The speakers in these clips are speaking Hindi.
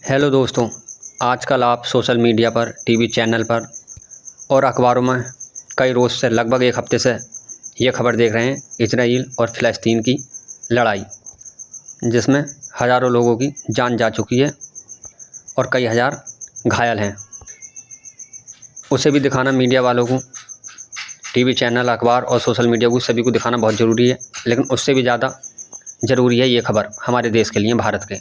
हेलो दोस्तों, आजकल आप सोशल मीडिया पर, टीवी चैनल पर और अखबारों में कई रोज़ से लगभग एक हफ्ते से ये खबर देख रहे हैं इजराइल और फ़लस्तीन की लड़ाई, जिसमें हज़ारों लोगों की जान जा चुकी है और कई हज़ार घायल हैं। उसे भी दिखाना मीडिया वालों को, टीवी चैनल, अखबार और सोशल मीडिया को, सभी को दिखाना बहुत ज़रूरी है। लेकिन उससे भी ज़्यादा ज़रूरी है ये खबर हमारे देश के लिए, भारत के।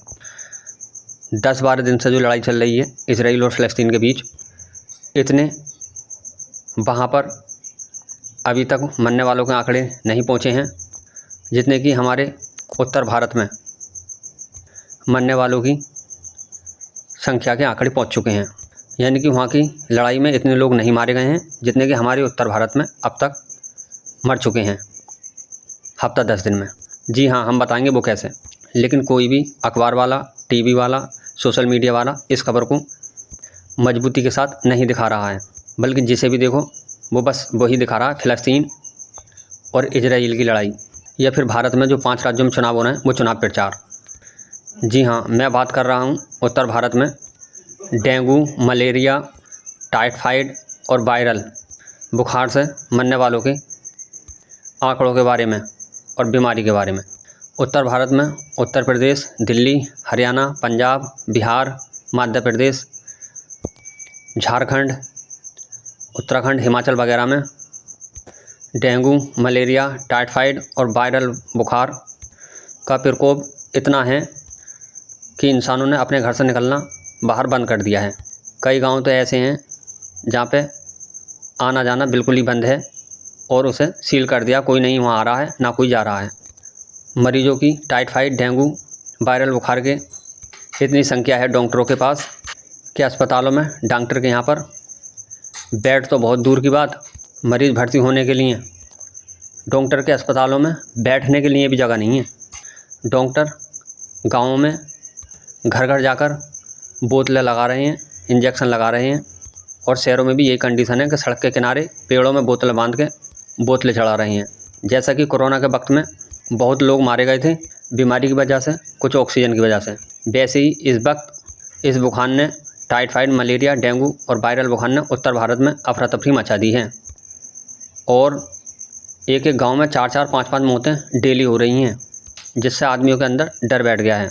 10-12 दिन से जो लड़ाई चल रही है इजराइल और फ़लस्तीन के बीच, इतने वहाँ पर अभी तक मरने वालों के आंकड़े नहीं पहुँचे हैं जितने कि हमारे उत्तर भारत में मरने वालों की संख्या के आंकड़े पहुँच चुके हैं। यानी कि वहाँ की लड़ाई में इतने लोग नहीं मारे गए हैं जितने कि हमारे उत्तर भारत में अब तक मर चुके हैं हफ्ता 10 दिन में। जी हाँ, हम बताएंगे वो कैसे। लेकिन कोई भी अखबार वाला, टीवी वाला, सोशल मीडिया वाला इस खबर को मजबूती के साथ नहीं दिखा रहा है, बल्कि जिसे भी देखो वो बस वही दिखा रहा है, फ़लस्तीन और इजराइल की लड़ाई, या फिर भारत में जो 5 राज्यों में चुनाव हो रहे हैं वो चुनाव प्रचार। जी हाँ, मैं बात कर रहा हूँ उत्तर भारत में डेंगू, मलेरिया, टाइफाइड और वायरल बुखार से मरने वालों के आंकड़ों के बारे में और बीमारी के बारे में। उत्तर भारत में उत्तर प्रदेश, दिल्ली, हरियाणा, पंजाब, बिहार, मध्य प्रदेश, झारखंड, उत्तराखंड, हिमाचल वगैरह में डेंगू, मलेरिया, टाइफाइड और वायरल बुखार का प्रकोप इतना है कि इंसानों ने अपने घर से निकलना बाहर बंद कर दिया है। कई गांव तो ऐसे हैं जहां पे आना जाना बिल्कुल ही बंद है और उसे सील कर दिया, कोई नहीं वहां आ रहा है, ना कोई जा रहा है। मरीजों की टाइफाइड, डेंगू, वायरल बुखार के इतनी संख्या है डॉक्टरों के पास कि अस्पतालों में डॉक्टर के यहाँ पर बेड तो बहुत दूर की बात, मरीज़ भर्ती होने के लिए डॉक्टर के अस्पतालों में बैठने के लिए भी जगह नहीं है। डॉक्टर गाँवों में घर घर जाकर बोतलें लगा रहे हैं, इंजेक्शन लगा रहे हैं, और शहरों में भी यही कंडीशन है कि सड़क के किनारे पेड़ों में बोतलें बांध के बोतलें चढ़ा रहे हैं। जैसा कि कोरोना के वक्त में बहुत लोग मारे गए थे बीमारी की वजह से, कुछ ऑक्सीजन की वजह से, वैसे ही इस वक्त इस बुखार ने, टाइफाइड, मलेरिया, डेंगू और वायरल बुखार ने उत्तर भारत में अफरा तफरी मचा दी है और एक एक गांव में 4-4, 5-5 मौतें डेली हो रही हैं, जिससे आदमियों के अंदर डर बैठ गया है।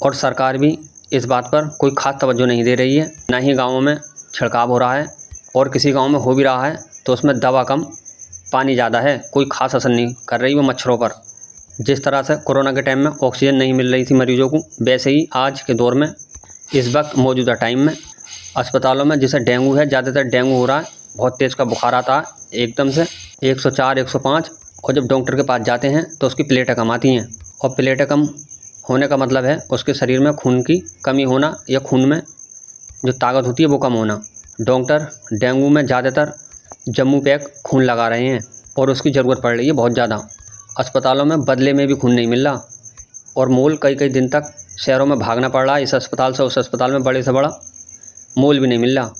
और सरकार भी इस बात पर कोई ख़ास तवज्जो नहीं दे रही है। ना ही गाँवों में छिड़काव हो रहा है, और किसी गांव में हो भी रहा है तो उसमें दवा कम, पानी ज़्यादा है, कोई ख़ास असर नहीं कर रही वो मच्छरों पर। जिस तरह से कोरोना के टाइम में ऑक्सीजन नहीं मिल रही थी मरीजों को, वैसे ही आज के दौर में, इस वक्त मौजूदा टाइम में अस्पतालों में जिसे डेंगू है, ज़्यादातर डेंगू हो रहा है, बहुत तेज़ का बुखार आता है एकदम से 104, 105, और जब डॉक्टर के पास जाते हैं तो उसकी प्लेटें कम आती हैं। और प्लेटें कम होने का मतलब है उसके शरीर में खून की कमी होना, या खून में जो ताकत होती है वो कम होना। डॉक्टर डेंगू में ज़्यादातर जम्मू पैक खून लगा रहे हैं और उसकी ज़रूरत पड़ रही है बहुत ज़्यादा। अस्पतालों में बदले में भी खून नहीं मिल रहा, और मोल कई कई दिन तक शहरों में भागना पड़ रहा है, इस अस्पताल से उस अस्पताल में, बड़े से बड़ा मोल भी नहीं मिल रहा।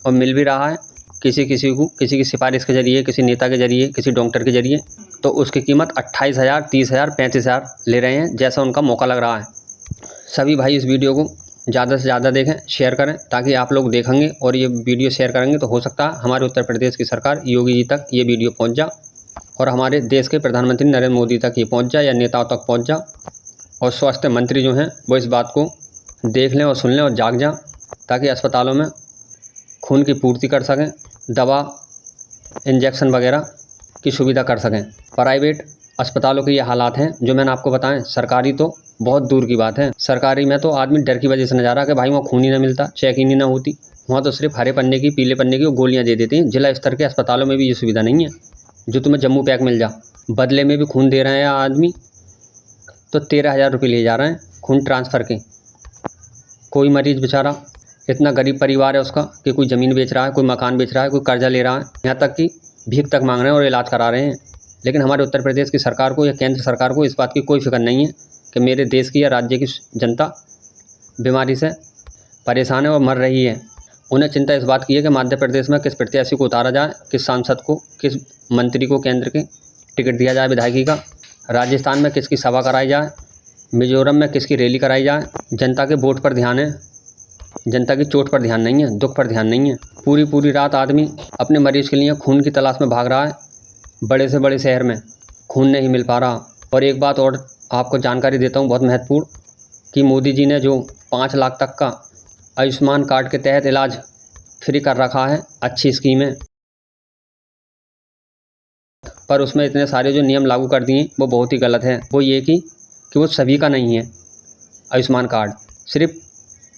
और मिल भी रहा है किसी को, किसी की सिफारिश के ज़रिए, किसी नेता के ज़रिए, किसी डॉक्टर के ज़रिए, तो उसकी कीमत 28,000, 30,000, 35,000 ले रहे हैं, जैसा उनका मौका लग रहा है। सभी भाई इस वीडियो को ज़्यादा से ज़्यादा देखें, शेयर करें, ताकि आप लोग देखेंगे और ये वीडियो शेयर करेंगे तो हो सकता है हमारे उत्तर प्रदेश की सरकार योगी जी तक ये वीडियो पहुंच जा, और हमारे देश के प्रधानमंत्री नरेंद्र मोदी तक ये पहुंच जाए, या नेताओं तक पहुंच जा, और स्वास्थ्य मंत्री जो हैं वो इस बात को देख लें और सुन लें और जाग जाएं, ताकि अस्पतालों में खून की पूर्ति कर सकें, दवा, इंजेक्शन वगैरह की सुविधा कर सकें। प्राइवेट अस्पतालों के ये हालात हैं जो मैंने आपको बताएं। सरकारी तो बहुत दूर की बात है। सरकारी में तो आदमी डर की वजह से न जा रहा कि भाई वहाँ खून ही ना मिलता, चेकिंग ही ना होती। वहाँ तो सिर्फ हरे पन्ने की, पीले पन्ने की गोलियाँ दे देती हैं। जिला स्तर के अस्पतालों में भी ये सुविधा नहीं है जो तुम्हें जम्मू पैक मिल जा। बदले में भी खून दे रहे हैं आदमी तो 13,000 रुपये ले जा रहे हैं खून ट्रांसफ़र के। कोई मरीज़ बेचारा इतना गरीब परिवार है उसका कि कोई ज़मीन बेच रहा है, कोई मकान बेच रहा है, कोई कर्जा ले रहा है, यहाँ तक कि भीख तक मांग रहे हैं और इलाज करा रहे हैं। लेकिन हमारे उत्तर प्रदेश की सरकार को या केंद्र सरकार को इस बात की कोई फिक्र नहीं है कि मेरे देश की या राज्य की जनता बीमारी से परेशान है और मर रही है। उन्हें चिंता इस बात की है कि मध्य प्रदेश में किस प्रत्याशी को उतारा जाए, किस सांसद को, किस मंत्री को केंद्र के टिकट दिया जाए विधायकी का, राजस्थान में किसकी सभा कराई जाए, मिजोरम में किसकी रैली कराई जाए। जनता के वोट पर ध्यान है जनता की चोट पर ध्यान नहीं है, दुख पर ध्यान नहीं है। पूरी पूरी रात आदमी अपने मरीज के लिए खून की तलाश में भाग रहा है। बड़े से बड़े शहर में खून नहीं मिल पा रहा। और एक बात और आपको जानकारी देता हूँ बहुत महत्वपूर्ण, कि मोदी जी ने जो 5 लाख तक का आयुष्मान कार्ड के तहत इलाज फ्री कर रखा है, अच्छी स्कीम है, पर उसमें इतने सारे जो नियम लागू कर दिए वो बहुत ही गलत है। वो ये कि वो सभी का नहीं है आयुष्मान कार्ड, सिर्फ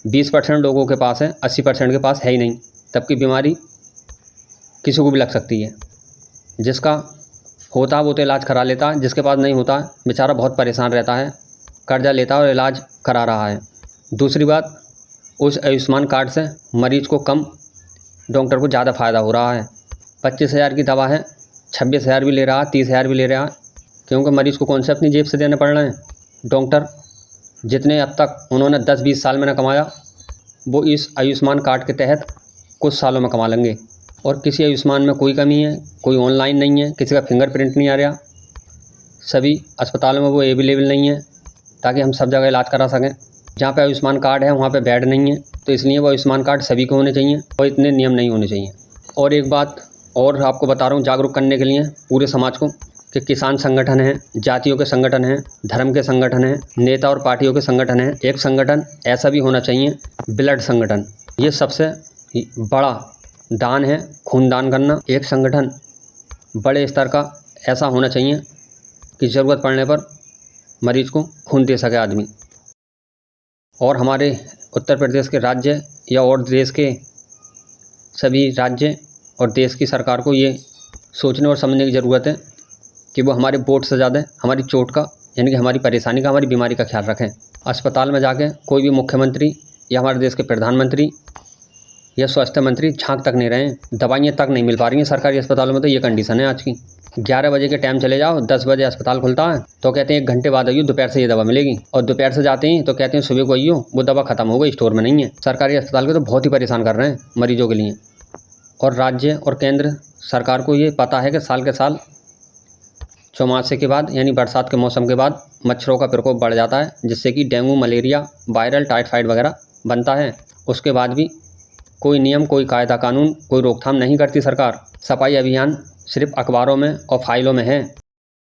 20% लोगों के पास है, 80% के पास है ही नहीं। तब की बीमारी किसी को भी लग सकती है। जिसका होता है वो तो इलाज करा लेता है, जिसके पास नहीं होता बेचारा बहुत परेशान रहता है, कर्जा लेता है और इलाज करा रहा है। दूसरी बात, उस आयुष्मान कार्ड से मरीज को कम, डॉक्टर को ज़्यादा फ़ायदा हो रहा है। 25,000 की दवा है, 26,000 भी ले रहा है, 30,000 भी ले रहा है, क्योंकि मरीज़ को कौन से अपनी जेब से देने पड़ रहे हैं। डॉक्टर जितने अब तक उन्होंने 10-20 साल में न कमाया, वो इस आयुष्मान कार्ड के तहत कुछ सालों में कमा लेंगे। और किसी आयुष्मान में कोई कमी है, कोई ऑनलाइन नहीं है, किसी का फिंगरप्रिंट नहीं आ रहा, सभी अस्पतालों में वो अवेलेबल नहीं है ताकि हम सब जगह इलाज करा सकें। जहाँ पे आयुष्मान कार्ड है वहाँ पे बेड नहीं है, तो इसलिए वो आयुष्मान कार्ड सभी को होने चाहिए और इतने नियम नहीं होने चाहिए। और एक बात और आपको बता रहा हूँ जागरूक करने के लिए पूरे समाज को, कि किसान संगठन हैं, जातियों के संगठन हैं, धर्म के संगठन हैं, नेता और पार्टियों के संगठन हैं। एक संगठन ऐसा भी होना चाहिए, ब्लड संगठन। ये सबसे बड़ा दान है, खून दान करना। एक संगठन बड़े स्तर का ऐसा होना चाहिए कि ज़रूरत पड़ने पर मरीज को खून दे सके आदमी। और हमारे उत्तर प्रदेश के राज्य या और देश के सभी राज्य और देश की सरकार को ये सोचने और समझने की ज़रूरत है कि वो हमारे वोट से ज़्यादा हमारी चोट का, यानी कि हमारी परेशानी का, हमारी बीमारी का ख्याल रखें। अस्पताल में जाके कोई भी मुख्यमंत्री या हमारे देश के प्रधानमंत्री या स्वास्थ्य मंत्री झांक तक नहीं रहे हैं। दवाइयाँ तक नहीं मिल पा रही हैं सरकारी अस्पतालों में, तो ये कंडीशन है आज की। 11 बजे के टाइम चले जाओ, 10 बजे अस्पताल खुलता है तो कहते हैं 1 घंटे बाद आइयो, दोपहर से ये दवा मिलेगी। और दोपहर से जाते हैं तो कहते हैं सुबह को आइयो, वो दवा खत्म हो गई, स्टोर में नहीं है। सरकारी अस्पताल को तो बहुत ही परेशान कर रहे हैं मरीजों के लिए। और राज्य और केंद्र सरकार को ये पता है कि साल के साल चौमासे के बाद, यानी बरसात के मौसम के बाद मच्छरों का प्रकोप बढ़ जाता है, जिससे कि डेंगू, मलेरिया, वायरल टाइफाइड वगैरह बनता है। उसके बाद भी कोई नियम, कोई कायदा कानून, कोई रोकथाम नहीं करती सरकार। सफाई अभियान सिर्फ अखबारों में और फाइलों में है।